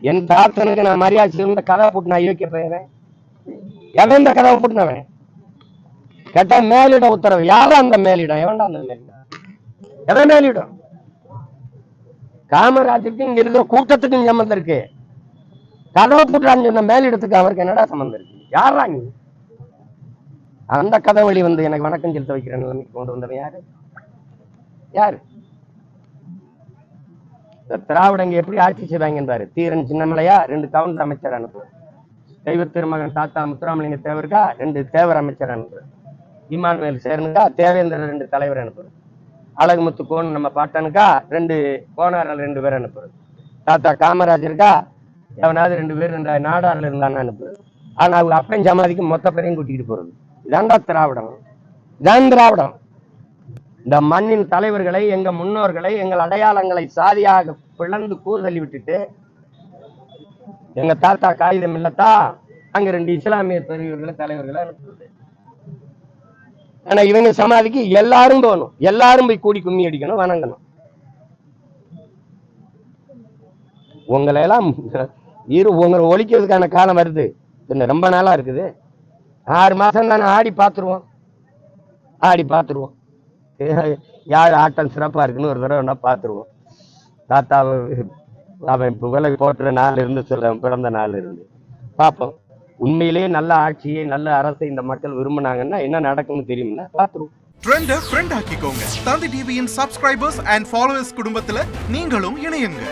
என் தாத்தனுக்கு நான் மரியாதை இருந்த கதவை போட்டு நான் யோக்கிய போயிடுறேன். எவன் இந்த கதவை போட்டுனவன் கேட்டா மேலிட உத்தரவு. யாரும் அந்த மேலிடம்? எவன்டா அந்த மேலிடம்? எவன் மேலிடம்? காமராஜருக்கு இங்க இருக்கிற கூட்டத்துக்கு சம்பந்தம் இருக்கு. கதவை போட்டுறான்னு சொன்ன மேலிடத்துக்கு அவருக்கு என்னடா சம்பந்தம் இருக்கு? யாரா நீ? அந்த கதவழி வந்து எனக்கு வணக்கம் செலுத்த வைக்கிற நிலைமைக்கு கொண்டு வந்தவன் யாரு? யாரு? திராவிடங்க எப்படி ஆட்சி செய்வாங்கன்னு பாரு. தீரன் சின்னமலையா 2 கவுண்டர் அமைச்சர் அனுப்புற. தெய்வ திருமகன் தாத்தா முத்துராமலிங்க தேவருக்கா 2 தேவர் அமைச்சர் அனுப்புற. இமானுவேல் சேரனுக்கா தேவேந்திர 2 தலைவர் அனுப்புற. அழகுமுத்து கோன் நம்ம பாட்டனுக்கா 2 கோனாரில் 2 பேர் அனுப்புறது. தாத்தா காமராஜருக்கா எவனாவது 2 பேர் நாடாரில் இருந்தான்னு அனுப்புறது. ஆனா அவங்க அப்பன் சமாதிக்கு மொத்த பேரையும் கூட்டிகிட்டு போறது. இதாண்டா திராவிடம். இதான் திராவிடம். இந்த மண்ணின் தலைவர்களை, எங்க முன்னோர்களை, எங்கள் அடையாளங்களை சாதியாக பிளந்து கூறுதள்ளி விட்டுட்டு எங்க தாத்தா காகிதம் இல்லத்தா அங்க 2 இஸ்லாமிய பெரியவர்களை தலைவர்களை அனுப்புறது. ஆனா இவங்க சமாதிக்கு எல்லாரும் போகணும். எல்லாரும் போய் கூடி கும்மி அடிக்கணும், வணங்கணும். உங்களை எல்லாம் உங்களை ஒழிக்கிறதுக்கான காலம் வருது. ரொம்ப நாளா இருக்குது. 6 மாசம் தானே ஆடி பார்த்துருவோம். யார் ஆட்டம் சிறப்பா இருக்குன்னு ஒரு தடவை வேணா பார்த்துருவோம். தாத்தாவை அவன் இப்போ விலகு போட்டுற நாள் இருந்து சொல்றேன், பிறந்த நாள் இருந்து பார்ப்போம். உண்மையிலேயே நல்ல ஆட்சியை, நல்ல அரசை இந்த மக்கள் விரும்பினாங்கன்னா என்ன நடக்கும்னு தெரியும்னா பார்த்துருவோம். ட்ரெண்ட ஃப்ரெண்ட் ஆக்கிக்கோங்க. தந்தி டிவியின் சப்ஸ்கிரைபர்ஸ் அண்ட் ஃபாலோவர்ஸ் குடும்பத்துல நீங்களும் இணையுங்க.